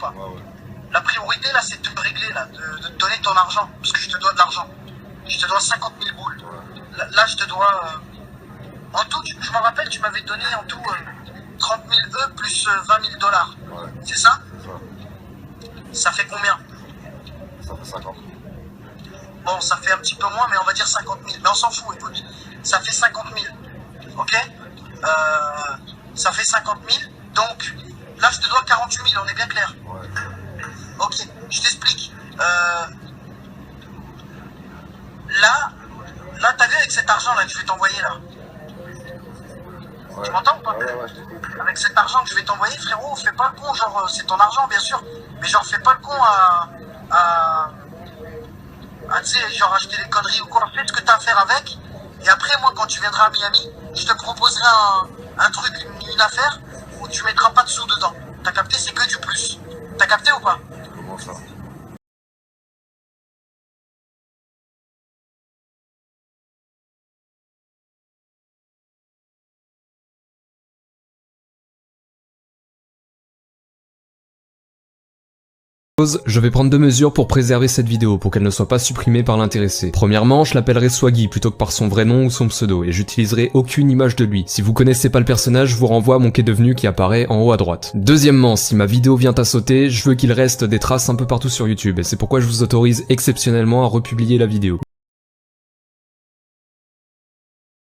pas? Ouais, ouais. La priorité, là, c'est de te régler, là, de te donner ton argent. Parce que je te dois de l'argent. Je te dois 50 000 boules. Ouais. Là, je te dois... en tout, je m'en rappelle, tu m'avais donné en tout 30 000 E plus 20 000 dollars. Ouais. C'est ça? Ça. Ça fait combien? Ça fait 50 000. Bon, ça fait un petit peu moins, mais on va dire 50 000. Mais on s'en fout, écoute. Ça fait 50 000. Ok? Ça fait 50 000. Donc, là, je te dois 48 000, on est bien clair. Ouais. Ok, je t'explique. Là, t'as vu avec cet argent là que je vais t'envoyer là. Ouais. Tu m'entends ou pas? Ouais, ouais, je t'écoute. Avec cet argent que je vais t'envoyer, frérot, fais pas le con, genre c'est ton argent bien sûr, mais genre fais pas le con tu sais, genre acheter des conneries ou quoi. Fais ce que t'as à faire avec, et après moi quand tu viendras à Miami, je te proposerai un truc, une affaire où tu mettras pas de sous dedans. T'as capté? C'est que du plus. T'as capté ou pas? Comment ça? Je vais prendre 2 mesures pour préserver cette vidéo, pour qu'elle ne soit pas supprimée par l'intéressé. Premièrement, je l'appellerai Swaggy plutôt que par son vrai nom ou son pseudo, et j'utiliserai aucune image de lui. Si vous connaissez pas le personnage, je vous renvoie à mon qu'est devenu qui apparaît en haut à droite. Deuxièmement, si ma vidéo vient à sauter, je veux qu'il reste des traces un peu partout sur YouTube, et c'est pourquoi je vous autorise exceptionnellement à republier la vidéo.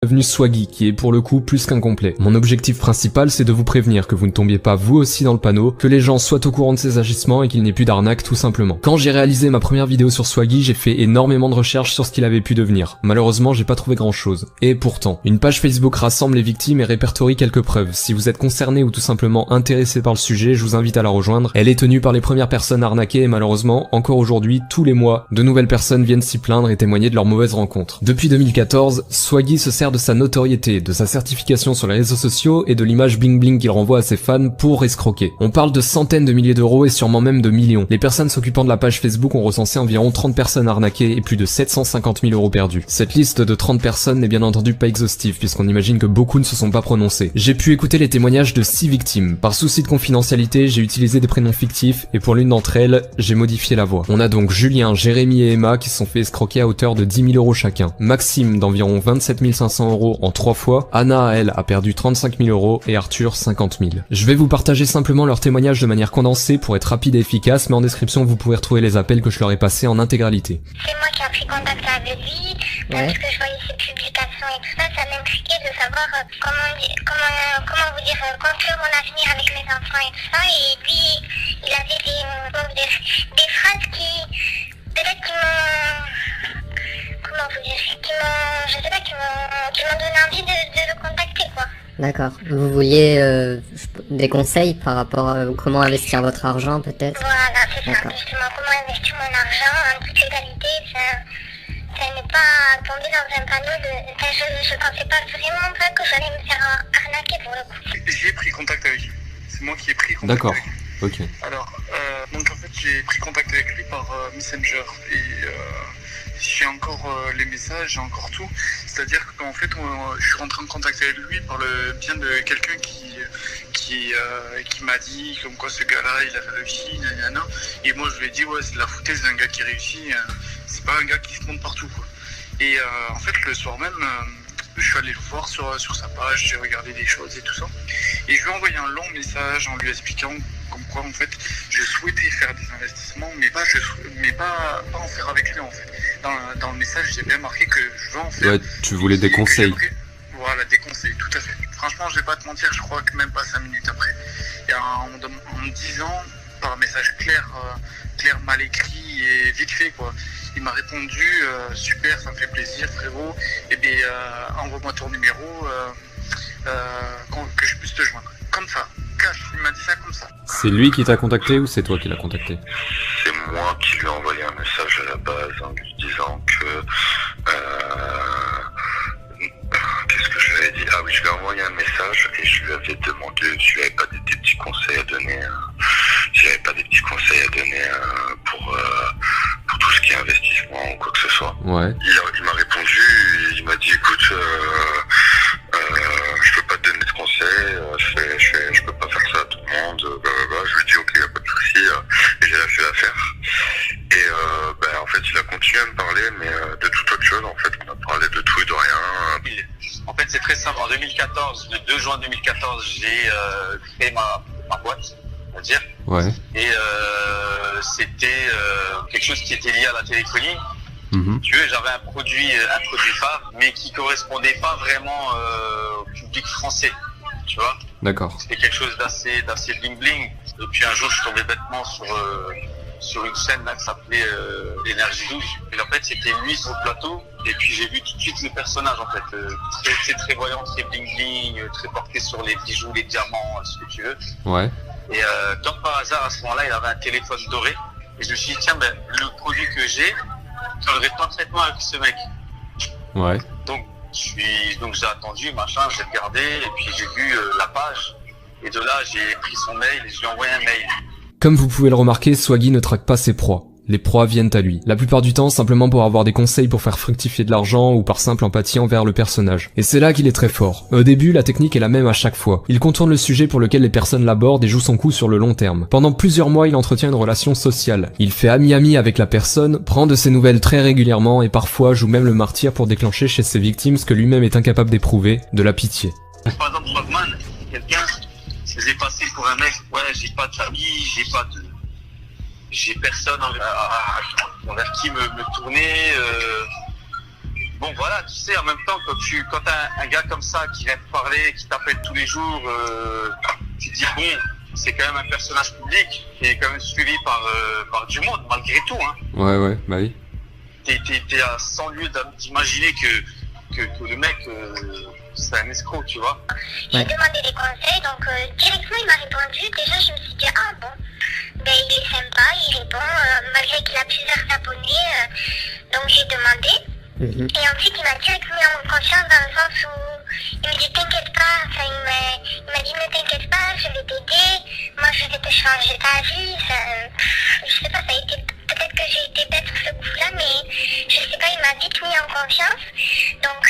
Devenu Swaggy, qui est pour le coup plus qu'incomplet. Mon objectif principal, c'est de vous prévenir que vous ne tombiez pas vous aussi dans le panneau, que les gens soient au courant de ses agissements et qu'il n'ait plus d'arnaque tout simplement. Quand j'ai réalisé ma première vidéo sur Swaggy, j'ai fait énormément de recherches sur ce qu'il avait pu devenir. Malheureusement, j'ai pas trouvé grand chose. Et pourtant, une page Facebook rassemble les victimes et répertorie quelques preuves. Si vous êtes concerné ou tout simplement intéressé par le sujet, je vous invite à la rejoindre. Elle est tenue par les premières personnes arnaquées et malheureusement, encore aujourd'hui, tous les mois, de nouvelles personnes viennent s'y plaindre et témoigner de leurs mauvaises rencontres. Depuis 2014, Swaggy se sert de sa notoriété, de sa certification sur les réseaux sociaux et de l'image bling bling qu'il renvoie à ses fans pour escroquer. On parle de centaines de milliers d'euros et sûrement même de millions. Les personnes s'occupant de la page Facebook ont recensé environ 30 personnes arnaquées et plus de 750 000 euros perdus. Cette liste de 30 personnes n'est bien entendu pas exhaustive puisqu'on imagine que beaucoup ne se sont pas prononcés. J'ai pu écouter les témoignages de 6 victimes. Par souci de confidentialité, j'ai utilisé des prénoms fictifs et pour l'une d'entre elles, j'ai modifié la voix. On a donc Julien, Jérémy et Emma qui se sont fait escroquer à hauteur de 10 000 euros chacun. Maxime d'environ 27 500 euros en 3 fois, Anna, elle, a perdu 35 000 euros et Arthur 50 000. Je vais vous partager simplement leurs témoignages de manière condensée pour être rapide et efficace, mais en description vous pourrez retrouver les appels que je leur ai passés en intégralité. C'est moi qui ai pris contact avec lui, parce que je voyais ses publications et tout ça, ça m'intriguait de savoir comment vous dire, construire mon avenir avec mes enfants et tout ça, et lui, il avait des phrases qui, peut-être qui m'ont, comment vous dire, je sais pas, qui m'ont donné envie de le contacter, quoi. D'accord. Vous vouliez des conseils par rapport à comment investir votre argent, peut-être? Voilà, c'est ça, justement, comment investir mon argent en toute égalité, ça n'est pas tombé dans un panneau de... Enfin, je pensais pas vraiment pas que j'allais me faire arnaquer pour le coup. J'ai pris contact avec lui. C'est moi qui ai pris contact D'accord, avec lui. ok. Alors, donc en fait, j'ai pris contact avec lui par Messenger et j'ai encore les messages, j'ai encore tout. C'est-à-dire qu'en fait, je suis rentré en contact avec lui par le bien de quelqu'un qui m'a dit comme quoi ce gars-là, il avait réussi, nanana. Et moi, je lui ai dit, ouais, c'est de la foutaise d'un gars qui réussit. C'est pas un gars qui se monte partout, quoi. Et en fait, le soir même, je suis allé le voir sur sa page, j'ai regardé des choses et tout ça. Et je lui ai envoyé un long message en lui expliquant comme quoi, en fait, je souhaitais faire des investissements, mais pas en faire avec lui, en fait. Dans le message, j'ai bien marqué que je veux en faire. Ouais, tu voulais des conseils. Voilà, des conseils, tout à fait. Franchement, je vais pas te mentir, je crois que même pas 5 minutes après. Et en me disant, par un message clair, mal écrit et vite fait, quoi. Il m'a répondu, super, ça me fait plaisir, frérot. Et bien, envoie-moi ton numéro, que je puisse te joindre. Comme ça, cash, il m'a dit ça comme ça. C'est lui qui t'a contacté ou c'est toi qui l'as contacté? C'est moi qui lui ai envoyé un message à la base en lui disant que... qu'est-ce que je lui ai dit? Ah oui, je lui ai envoyé un message et je lui avais demandé si j'avais pas des petits conseils à donner, pour tout ce qui est investissement ou quoi que ce soit. Ouais. Il m'a répondu, il m'a dit écoute, je peux pas te donner de conseils, je peux pas faire ça à tout le monde, blablabla. Je lui ai dit ok, y a pas de souci, 2014, le 2 juin 2014, j'ai créé ma boîte, on va dire. Ouais. Et c'était quelque chose qui était lié à la téléphonie. Tu vois, j'avais un produit phare, mais qui correspondait pas vraiment au public français, tu vois. D'accord. C'était quelque chose d'assez bling bling. Et puis un jour, je suis tombé bêtement sur une scène là qui s'appelait Énergie 12. Et en fait, c'était lui sur le plateau. Et puis j'ai vu tout de suite le personnage, en fait, très voyant, très bling bling, très porté sur les bijoux, les diamants, ce que tu veux. Ouais. Et comme par hasard, à ce moment-là, il avait un téléphone doré. Et je me suis dit, tiens, ben, le produit que j'ai, collerait parfaitement avec ce mec. Ouais. Donc j'ai attendu, machin, j'ai regardé, et puis j'ai vu la page. Et de là, j'ai pris son mail et je lui ai envoyé un mail. Comme vous pouvez le remarquer, Swaggy ne traque pas ses proies. Les proies viennent à lui. La plupart du temps, simplement pour avoir des conseils pour faire fructifier de l'argent ou par simple empathie envers le personnage. Et c'est là qu'il est très fort. Au début, la technique est la même à chaque fois. Il contourne le sujet pour lequel les personnes l'abordent et joue son coup sur le long terme. Pendant plusieurs mois, il entretient une relation sociale. Il fait ami-ami avec la personne, prend de ses nouvelles très régulièrement et parfois joue même le martyr pour déclencher chez ses victimes ce que lui-même est incapable d'éprouver, de la pitié. Par exemple, Frogman, quelqu'un se faisait passer pour un mec, ouais, j'ai pas de famille, j'ai personne envers qui me tourner. Bon voilà, tu sais, en même temps, quand t'as un gars comme ça qui vient te parler, qui t'appelle tous les jours, tu te dis bon, c'est quand même un personnage public qui est quand même suivi par du monde, malgré tout. Hein. Ouais, bah oui. T'es à 100 lieues d'imaginer que le mec, c'est un escroc, tu vois. J'ai demandé des conseils, donc directement il m'a répondu. Déjà, je me suis dit, ah bon. Ben, il est sympa, il répond, malgré qu'il a plusieurs abonnés, donc j'ai demandé. Et ensuite, il m'a directement mis en confiance dans le sens où il me dit t'inquiète pas, enfin, il m'a dit ne t'inquiète pas, je vais t'aider, moi je vais te changer ta vie. Je sais pas, ça a été, peut-être que j'ai été bête sur ce coup-là, mais je sais pas, il m'a vite mis en confiance. Donc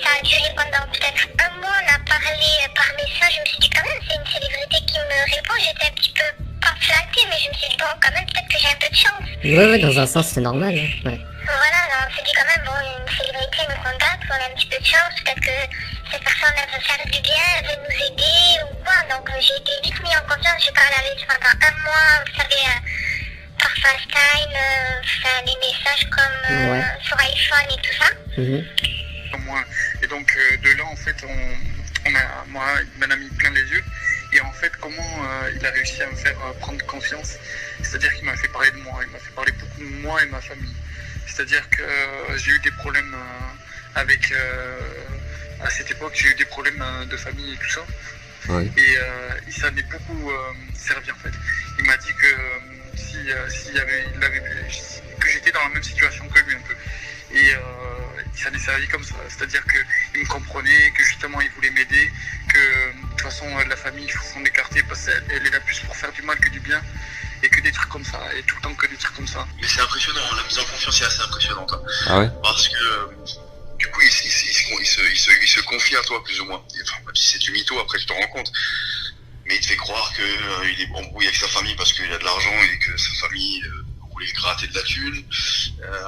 ça a duré pendant peut-être un mois, on a parlé par message, je me suis dit quand même c'est une célébrité qui me répond, j'étais un petit peu pas flattée, mais je me suis dit bon quand même peut-être que j'ai un peu de chance. Ouais, dans un sens c'est normal, hein. Ouais. Voilà, on s'est dit quand même, bon, une célébrité nous contacte, on a un petit peu de chance, peut-être que cette personne elle veut faire du bien, elle veut nous aider ou quoi. Donc j'ai été vite mis en confiance, j'ai parlé avec lui pendant un mois, vous savez, par FaceTime, les messages comme sur iPhone et tout ça. Et donc de là en fait, moi il m'en a mis plein les yeux. Et en fait, comment il a réussi à me faire prendre confiance, c'est-à-dire qu'il m'a fait parler de moi, il m'a fait parler beaucoup de moi et ma famille. C'est-à-dire que j'ai eu des problèmes à cette époque, j'ai eu des problèmes de famille et tout ça. Ouais. Et ça m'est beaucoup servi en fait. Il m'a dit que que j'étais dans la même situation que lui un peu. Et ça m'est servi comme ça, c'est-à-dire qu'il me comprenait, que justement il voulait m'aider, que de toute façon la famille il faut s'en écarter parce qu'elle est là plus pour faire du mal que du bien, et que des trucs comme ça, et tout le temps que des trucs comme ça. Mais c'est impressionnant, la mise en confiance est assez impressionnante. Hein. Ah ouais. Parce que du coup il se confie à toi plus ou moins. Enfin, même si c'est du mytho, après tu te rends compte. Mais il te fait croire qu'il est embrouillé avec sa famille parce qu'il a de l'argent et que sa famille voulait gratter de la thune.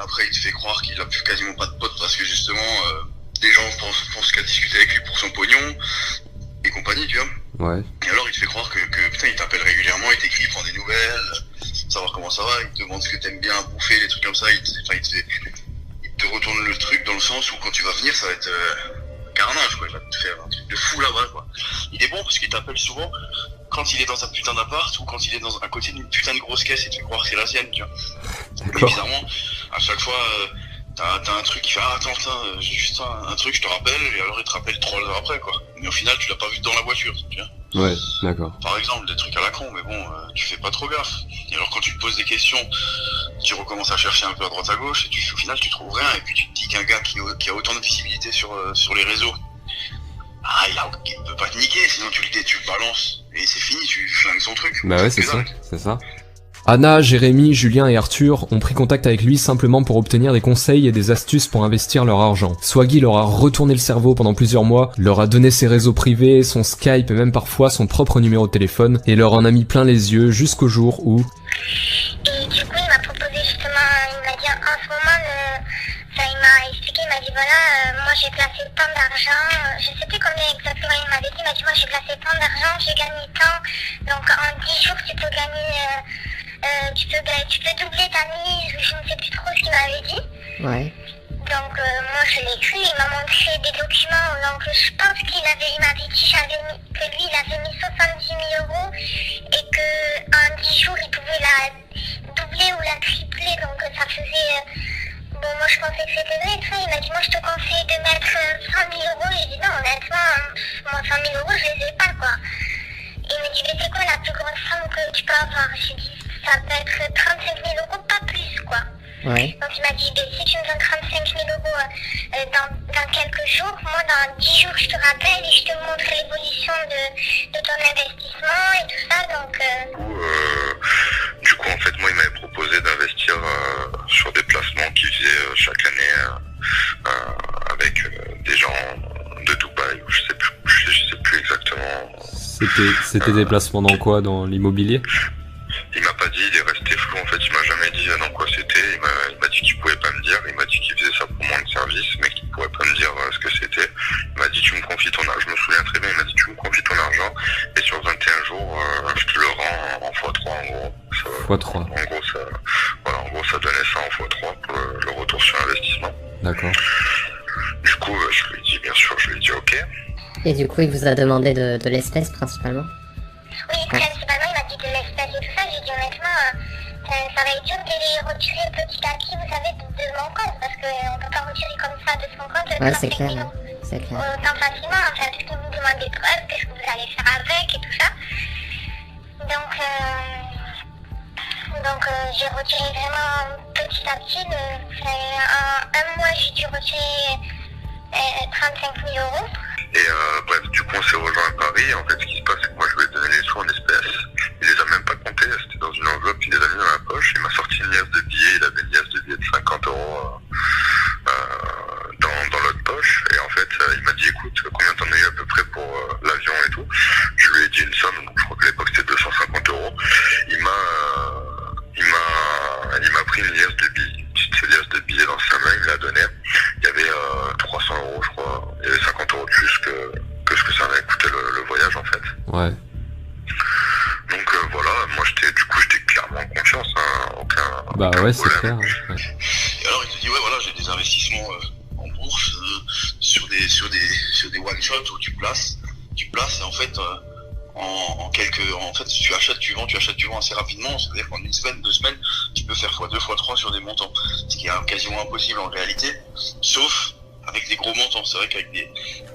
Après il te fait croire qu'il a plus quasiment pas de potes parce que justement les gens pensent qu'à discuter avec lui pour son pognon et compagnie, tu vois. Ouais. Et alors il te fait croire que putain il t'appelle régulièrement, il t'écrit, il prend des nouvelles, savoir comment ça va, il te demande ce que t'aimes bien à bouffer, des trucs comme ça, il te retourne le truc dans le sens où quand tu vas venir ça va être carnage quoi, il va te faire un truc de fou là-bas quoi. Il est bon parce qu'il t'appelle souvent quand il est dans un putain d'appart ou quand il est à côté d'une putain de grosse caisse et tu fais croire que c'est la sienne, tu vois. Mais bizarrement, à chaque fois t'as un truc qui fait attends, j'ai juste un truc, je te rappelle, et alors il te rappelle 3 heures après quoi. Mais au final tu l'as pas vu dans la voiture, tu vois. Ouais, d'accord. Par exemple, des trucs à la con, mais bon, tu fais pas trop gaffe. Et alors quand tu te poses des questions, tu recommences à chercher un peu à droite à gauche, et au final tu trouves rien, et puis tu te dis qu'un gars qui a autant de visibilité sur les réseaux, il peut pas te niquer, sinon tu le balances, et c'est fini, tu flingues son truc. Bah ouais, c'est ça. Anna, Jérémy, Julien et Arthur ont pris contact avec lui simplement pour obtenir des conseils et des astuces pour investir leur argent. Swaggy leur a retourné le cerveau pendant plusieurs mois, leur a donné ses réseaux privés, son Skype et même parfois son propre numéro de téléphone, et leur en a mis plein les yeux jusqu'au jour où... Et du coup il m'a proposé justement, il m'a dit en ce moment, il m'a expliqué, il m'a m'a dit voilà, moi j'ai placé tant d'argent, je sais plus combien exactement il m'avait dit, il m'a dit moi j'ai placé tant d'argent, j'ai gagné tant, donc en 10 jours tu peux gagner, tu peux doubler ta mise, ou je ne sais plus trop ce qu'il m'avait dit. Ouais. Donc moi je l'ai cru, il m'a montré des documents, donc je pense il m'avait dit que lui il avait mis 70 000 euros et qu'en 10 jours il pouvait la doubler ou la tripler, donc ça faisait... bon moi je pensais que c'était vrai, tout ça. Il m'a dit moi je te conseille de mettre 100 000 euros, j'ai dit non honnêtement, moi 100 000 euros je les ai pas quoi. Il me dit mais c'est quoi la plus grosse somme que tu peux avoir? J'ai dit ça peut être 35 000 euros, pas plus quoi. Ouais. Donc il m'a dit, si tu me donnes 35 000 euros dans quelques jours, moi dans 10 jours je te rappelle et je te montre l'évolution de ton investissement et tout ça. Donc, Du coup, en fait, moi, il m'avait proposé d'investir sur des placements qu'il faisait chaque année avec des gens de Dubaï, ou je sais plus exactement. C'était des placements dans quoi? Dans l'immobilier? Il m'a pas dit, il est resté flou en fait, il m'a jamais dit dans quoi c'était, il m'a dit qu'il pouvait pas me dire, il m'a dit qu'il faisait ça pour moi de service, mais qu'il pourrait pas me dire ce que c'était. Il m'a dit tu me confies ton argent, je me souviens très bien, il m'a dit tu me confies ton argent, et sur 21 jours, je te le rends en x3 en gros. x3. En gros ça donnait ça en x3 pour le retour sur investissement. D'accord. Du coup, je lui ai dit bien sûr, je lui ai dit ok. Et du coup, il vous a demandé de l'espèce principalement? oui, principalement il m'a dit de l'espèce et tout ça. J'ai dit honnêtement, ça va être dur de les retirer petit à petit, vous savez, de mon compte, parce qu'on peut pas retirer comme ça de son compte. Ouais, c'est clair, c'est clair. Tant facilement, enfin, parce que vous me demandez des preuves, qu'est-ce que vous allez faire avec et tout ça. Donc j'ai retiré vraiment petit à petit. En un mois, j'ai dû retirer 35 000 euros. Et bref, du coup on s'est rejoint à Paris, en fait ce qui se passe c'est que moi je lui ai donné les sous en espèces, il les a même pas comptés, c'était dans une enveloppe, il les a mis dans la poche, il m'a sorti une liasse de billets, il avait une liasse de billets de 50 euros dans l'autre poche, et en fait il m'a dit écoute combien t'en as eu à peu près pour l'avion et tout, je lui ai dit une somme, donc je crois qu'à l'époque c'était 250 euros, il m'a pris une liasse de billets, une petite liasse de billets dans sa main, il me l'a donné, il y avait 300 euros je crois, il y avait 50 euros de plus que ce que ça avait coûté le voyage en fait. Ouais. Donc voilà, moi j'étais clairement en confiance, hein, Bah aucun ouais, c'est problème. clair. Ouais. Et alors il te dit ouais voilà j'ai des investissements en bourse sur des one shot où tu places et en fait en fait tu achètes tu vends assez rapidement, c'est-à-dire qu'en une semaine, 2 semaines tu peux faire x2 x3 sur des montants, ce qui est quasiment impossible en réalité, sauf avec des gros montants. C'est vrai qu'avec des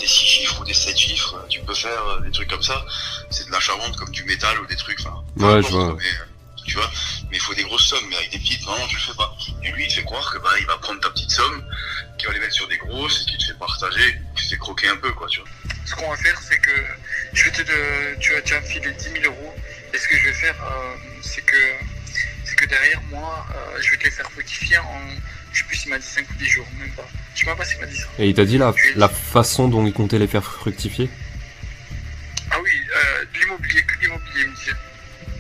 6 chiffres ou des 7 chiffres, tu peux faire des trucs comme ça. C'est de l'achat-vente comme du métal ou des trucs. Enfin, Ouais, je vois. Tu vois, mais il faut des grosses sommes. Mais avec des petites, non, tu le fais pas. Et lui, il te fait croire que il va prendre ta petite somme, qu'il va les mettre sur des grosses et qu'il te fait partager, qu'il te fait croquer un peu, quoi, tu vois. Ce qu'on va faire, c'est que tu vas me filer 10 000 euros. Et ce que je vais faire, c'est que derrière moi, je vais te les faire fructifier en, je sais plus s'il m'a dit 5 ou 10 jours, même pas. Je sais même pas s'il m'a dit ça. Et il t'a dit la façon dont il comptait les faire fructifier? Ah oui, de l'immobilier, que de l'immobilier, il me disait.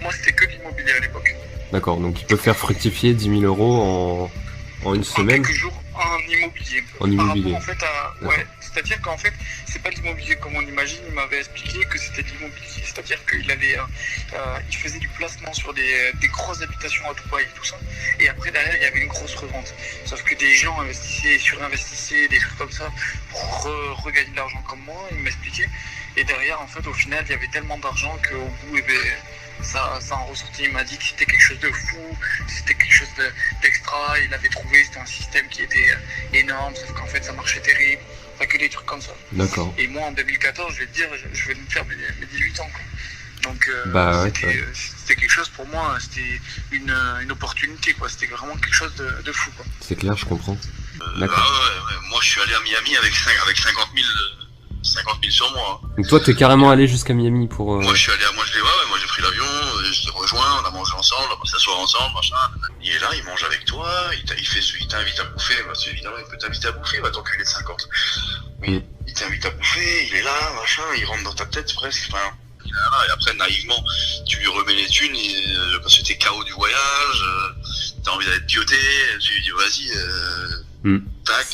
Moi, c'était que de l'immobilier à l'époque. D'accord, donc il peut faire fructifier 10 000 euros en une semaine? En quelques jours, en immobilier. En immobilier. Par rapport, en fait, ouais, c'est-à-dire qu'en fait, c'est pas de l'immobilier comme on imagine, il m'avait expliqué que c'était de l'immobilier. C'est-à-dire qu'il avait, il faisait du placement sur des grosses habitations à Dubaï et tout ça. Et après, derrière, il y avait une grosse revente. Sauf que des gens investissaient, surinvestissaient, des trucs comme ça, pour regagner de l'argent comme moi, il m'expliquait. Et derrière, en fait, au final, il y avait tellement d'argent qu'au bout, eh ben, ça en ressortait. Il m'a dit que c'était quelque chose de fou, c'était quelque chose d'extra. Il avait trouvé, c'était un système qui était énorme, sauf qu'en fait, ça marchait terrible. Pas que des trucs comme ça. D'accord. Et moi, en 2014, je vais te dire, je vais me faire mes 18 ans, quoi. Donc, c'était quelque chose pour moi, c'était une opportunité, quoi. C'était vraiment quelque chose de fou, quoi. C'est clair, je comprends. D'accord. Ouais. Moi, je suis allé à Miami avec 50 000 sur moi. Hein. Donc toi, t'es carrément allé jusqu'à Miami pour... Moi, j'ai pris l'avion, je l'ai rejoint, on a mangé ensemble, on va s'asseoir ensemble, machin. Il est là, il mange avec toi, il t'invite à bouffer, évidemment, il peut t'inviter à bouffer, il va t'enculer de 50. Oui, il t'invite à bouffer, il est là, machin, il rentre dans ta tête presque, enfin... Et après, naïvement, tu lui remets les thunes, parce que t'es KO du voyage, t'as envie d'aller te pioter, tu lui dis vas-y, Tac,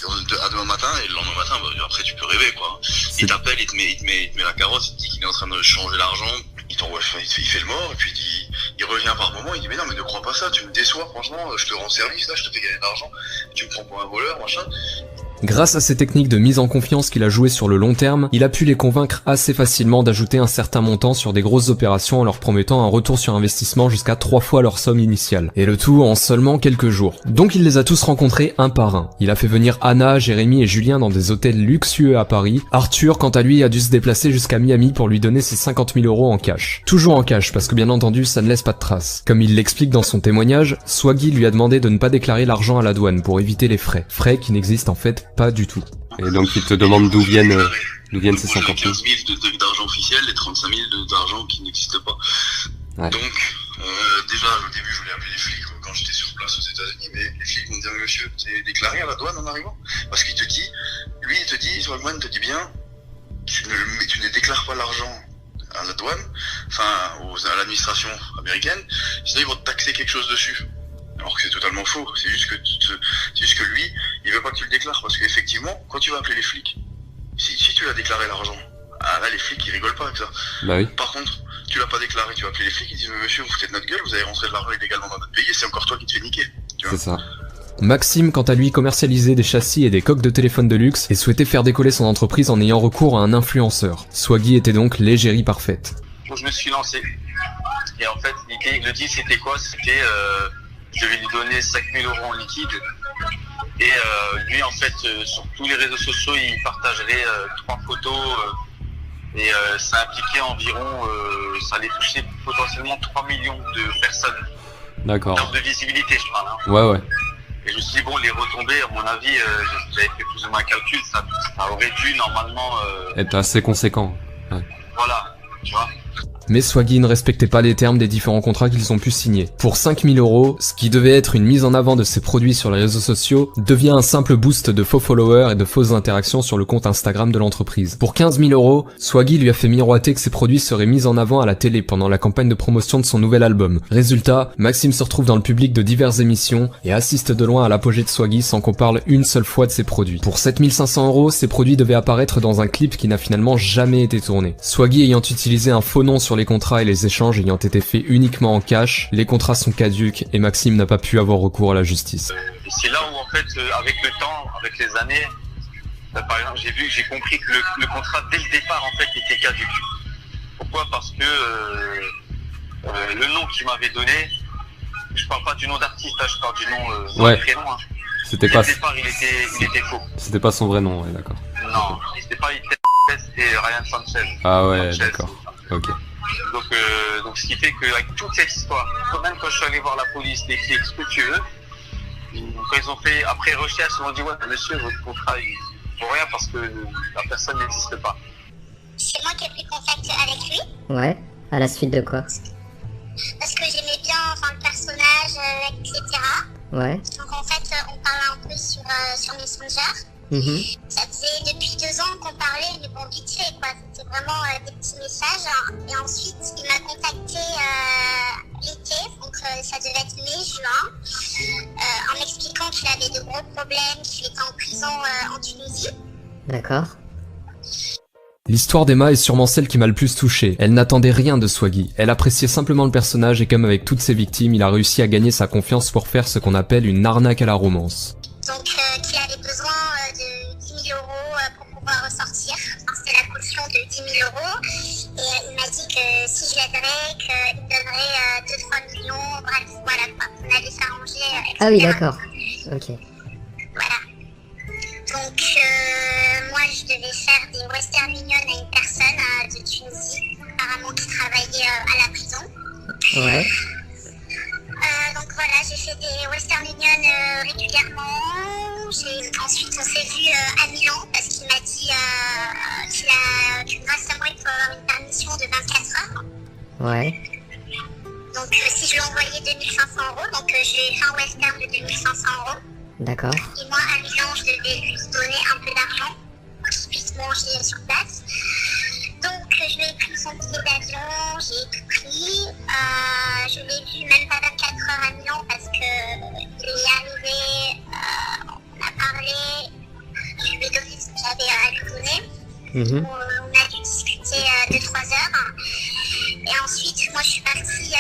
à demain matin, et le lendemain matin, bah, après tu peux rêver quoi. Il t'appelle, il te met la carotte, il te dit qu'il est en train de changer l'argent, il fait le mort, et puis il revient par moment, il dit mais non mais ne crois pas ça, tu me déçois franchement, je te rends service là, je te fais gagner de l'argent, tu me prends pour un voleur, machin. Grâce à ces techniques de mise en confiance qu'il a jouées sur le long terme, il a pu les convaincre assez facilement d'ajouter un certain montant sur des grosses opérations en leur promettant un retour sur investissement jusqu'à 3 fois leur somme initiale. Et le tout en seulement quelques jours. Donc il les a tous rencontrés un par un. Il a fait venir Anna, Jérémy et Julien dans des hôtels luxueux à Paris. Arthur, quant à lui, a dû se déplacer jusqu'à Miami pour lui donner ses 50 000 € en cash. Toujours en cash, parce que bien entendu, ça ne laisse pas de traces. Comme il l'explique dans son témoignage, Swaggy lui a demandé de ne pas déclarer l'argent à la douane pour éviter les frais. Frais qui n'existent en fait pas du tout. Et donc il te demande d'où viennent ces 50 000. 15 000 d'argent officiel et 35 000 d'argent qui n'existe pas. Ouais. Donc, déjà, au début, je voulais appeler les flics quand j'étais sur place aux États-Unis, mais les flics m'ont dit monsieur, t'es déclaré à la douane en arrivant? Parce qu'il te dit, Swagman te dit bien, tu ne déclares pas l'argent à la douane, à l'administration américaine, sinon ils vont te taxer quelque chose dessus. Alors que c'est totalement faux, c'est juste que lui, il veut pas que tu le déclares, parce qu'effectivement, quand tu vas appeler les flics, si tu as déclaré l'argent, là les flics ils rigolent pas avec ça. Bah oui. Par contre, tu l'as pas déclaré, tu vas appeler les flics, ils disent mais monsieur, vous foutez de notre gueule, vous avez rentré de l'argent illégalement dans notre pays, et c'est encore toi qui te fais niquer. C'est ça. Maxime, quant à lui, commercialisait des châssis et des coques de téléphone de luxe et souhaitait faire décoller son entreprise en ayant recours à un influenceur. Swaggy était donc l'égérie parfaite. Donc je me suis lancé. Et en fait, le deal c'était quoi? C'était je vais lui donner 5 000 € en liquide. Et lui, en fait, sur tous les réseaux sociaux, il partagerait 3 photos. Et ça impliquait environ, ça allait toucher potentiellement 3 millions de personnes. D'accord. En termes de visibilité, je parle. Hein. Ouais. Et je me suis dit, bon, les retombées, à mon avis, j'avais fait plus ou moins un calcul, ça aurait dû normalement... être assez conséquent. Ouais. Voilà, tu vois. Mais Swaggy ne respectait pas les termes des différents contrats qu'ils ont pu signer. Pour 5 000 €, ce qui devait être une mise en avant de ses produits sur les réseaux sociaux, devient un simple boost de faux followers et de fausses interactions sur le compte Instagram de l'entreprise. Pour 15 000 €, Swaggy lui a fait miroiter que ses produits seraient mis en avant à la télé pendant la campagne de promotion de son nouvel album. Résultat, Maxime se retrouve dans le public de diverses émissions et assiste de loin à l'apogée de Swaggy sans qu'on parle une seule fois de ses produits. Pour 7 500 €, ses produits devaient apparaître dans un clip qui n'a finalement jamais été tourné. Swaggy ayant utilisé un faux nom sur les contrats et les échanges ayant été faits uniquement en cash, les contrats sont caducs et Maxime n'a pas pu avoir recours à la justice. Et c'est là où en fait, avec le temps, avec les années, par exemple, j'ai compris que le contrat dès le départ en fait était caduc. Pourquoi? Parce que le nom qu'il m'avait donné, je parle pas du nom d'artiste, je parle du nom du prénom. Hein. C'était pas. Dès le départ, il était faux. C'était pas son vrai nom, ouais, d'accord. Non, c'était pas c'était Ryan Sanchez. Ah ouais, d'accord. Ok. Donc ce qui fait qu'avec toute cette histoire, même quand je suis allé voir la police, les flics, ce que tu veux, quand ils ont fait après recherche, ils m'ont dit ouais monsieur, votre contrat il vaut rien parce que la personne n'existe pas. C'est moi qui ai pris contact avec lui. Ouais, à la suite de quoi? Parce que j'aimais bien le personnage, etc. Ouais. Donc en fait, on parlait un peu sur Messenger. Ça faisait depuis 2 ans qu'on parlait, mais bon, vite fait, quoi. C'était vraiment des petits messages. Et ensuite, il m'a contacté l'été, donc ça devait être mai-juin, en m'expliquant qu'il avait de gros problèmes, qu'il était en prison en Tunisie. D'accord. L'histoire d'Emma est sûrement celle qui m'a le plus touché. Elle n'attendait rien de Swaggy. Elle appréciait simplement le personnage et comme avec toutes ses victimes, il a réussi à gagner sa confiance pour faire ce qu'on appelle une arnaque à la romance. Donc qu'il avait besoin de 10 000 € pour pouvoir ressortir. Enfin, c'était la caution de 10 000 €. Et il m'a dit que si je l'aiderais, qu'il me donnerait 2-3 millions. Bref, voilà quoi. On allait s'arranger, etc. Ah oui, d'accord. Ok. Voilà. Donc moi je devais faire des Western Union à une personne de Tunisie, apparemment qui travaillait à la prison. Ouais. Donc voilà, j'ai fait des Western Union régulièrement. Ensuite on s'est vu à Milan parce qu'il m'a dit que grâce à moi il faut avoir une permission de 24 heures. Ouais. Donc si je lui envoyais 2 500 €, donc j'ai fait un Western de 2 500 €. D'accord. Et moi à Milan je devais lui donner un peu d'argent pour qu'il puisse manger sur place. Donc je lui ai pris son billet d'avion, j'ai tout pris. Je l'ai vu même pas 24 heures à Milan parce que il est arrivé, on a parlé où on a dû discuter 2-3 heures. Et ensuite, moi je suis partie fumer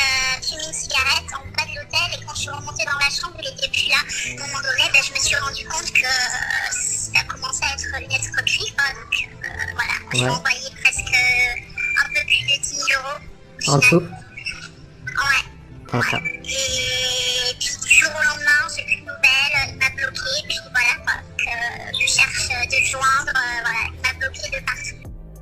une cigarette en bas de l'hôtel et quand je suis remontée dans ma chambre, il était plus là. À un moment donné, je me suis rendu compte que ça commençait à être une escroquerie. Donc voilà, je lui ai envoyé presque un peu plus de 10 000 euros. En tout? Ouais. D'accord. Et puis du jour au lendemain, j'ai plus de nouvelles, il m'a bloqué, puis voilà quoi. Donc, je cherche de le joindre, voilà, il m'a bloqué de partout.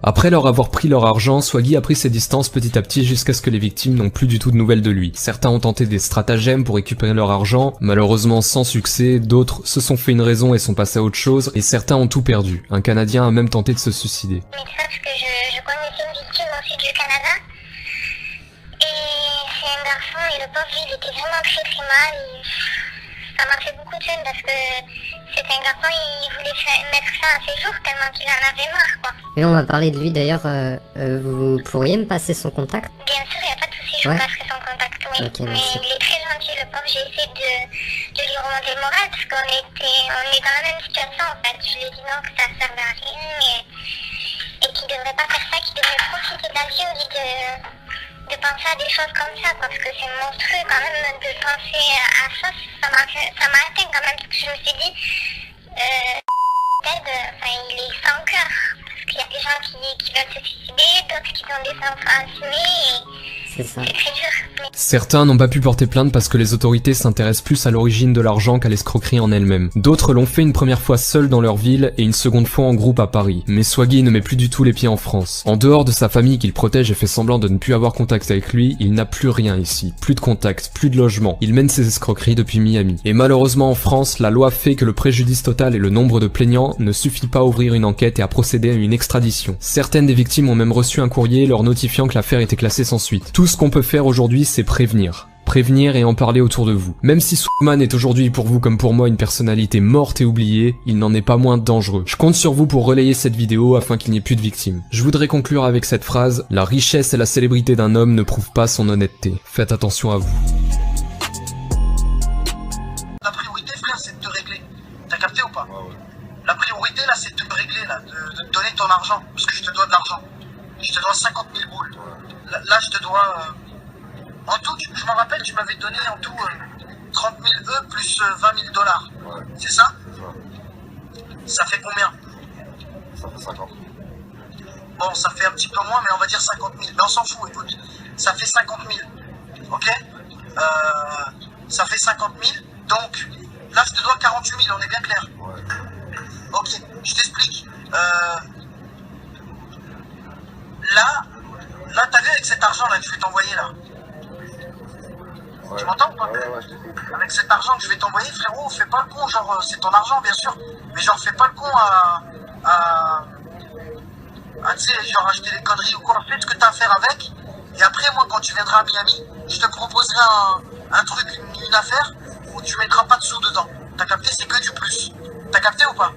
Après leur avoir pris leur argent, Swaggy a pris ses distances petit à petit jusqu'à ce que les victimes n'ont plus du tout de nouvelles de lui. Certains ont tenté des stratagèmes pour récupérer leur argent, malheureusement sans succès, d'autres se sont fait une raison et sont passés à autre chose, et certains ont tout perdu. Un Canadien a même tenté de se suicider. Mais sauf que je connaissais une victime aussi du Canada, et c'est un garçon, et le pauvre il était vraiment très mal, ça m'a fait beaucoup de peine parce que c'était un garçon, il voulait mettre ça à ses jours tellement qu'il en avait marre quoi. Et on va parler de lui d'ailleurs, vous pourriez me passer son contact? Bien sûr, il n'y a pas de souci, je vous passerai son contact, oui. Ok, mais merci. il est très gentil, le pauvre, j'ai essayé de lui remonter le moral parce qu'on est dans la même situation en fait. Je lui ai dit non, que ça servait à rien et qu'il devrait pas faire ça, qu'il devrait profiter de la vie au lieu de penser à des choses comme ça, parce que c'est monstrueux quand même de penser à ça, ça m'a atteint quand même, parce que je me suis dit, il est sans cœur, parce qu'il y a des gens qui veulent se suicider, d'autres qui ont des enfants assumés, C'est ça. et c'est très dur. Mais Certains n'ont pas pu porter plainte parce que les autorités s'intéressent plus à l'origine de l'argent qu'à l'escroquerie en elle-même. D'autres l'ont fait une première fois seuls dans leur ville et une seconde fois en groupe à Paris. Mais Swaggy ne met plus du tout les pieds en France. En dehors de sa famille qu'il protège et fait semblant de ne plus avoir contact avec lui, il n'a plus rien ici. Plus de contact, plus de logement. Il mène ses escroqueries depuis Miami. Et malheureusement en France, la loi fait que le préjudice total et le nombre de plaignants ne suffit pas à ouvrir une enquête et à procéder à une extradition. Certaines des victimes ont même reçu un courrier leur notifiant que l'affaire était classée sans suite. Tout ce qu'on peut faire aujourd'hui, c'est prévenir. Prévenir et en parler autour de vous. Même si Swagman est aujourd'hui pour vous comme pour moi une personnalité morte et oubliée, il n'en est pas moins dangereux. Je compte sur vous pour relayer cette vidéo afin qu'il n'y ait plus de victimes. Je voudrais conclure avec cette phrase: la richesse et la célébrité d'un homme ne prouvent pas son honnêteté. Faites attention à vous. La priorité, frère, c'est de te régler. T'as capté ou pas? La priorité, là, c'est de te régler, là, de te donner ton argent. Parce que je te dois de l'argent. Je te dois 50 000 boules. Là, je te dois... En tout, je m'en rappelle, tu m'avais donné en tout 30 000 E plus 20 000 dollars. C'est ça? Ça fait combien? Ça fait 50. Bon, ça fait un petit peu moins, mais on va dire 50 000. Mais on s'en fout, écoute. Ça fait 50 000. Ok? Ça fait 50 000. Donc, là, je te dois 48 000, on est bien clair? Ok, je t'explique. Là, t'as vu avec cet argent-là que je vais t'envoyer, là? Tu m'entends ou pas? Je t'écoute. Avec cet argent que je vais t'envoyer, frérot, fais pas le con, genre, c'est ton argent, bien sûr. Mais genre, fais pas le con tu sais, genre, acheter des conneries ou quoi. Fais ce que t'as à faire avec. Et après, moi, quand tu viendras à Miami, je te proposerai un truc, une affaire où tu mettras pas de sous dedans. T'as capté? C'est que du plus. T'as capté ou pas?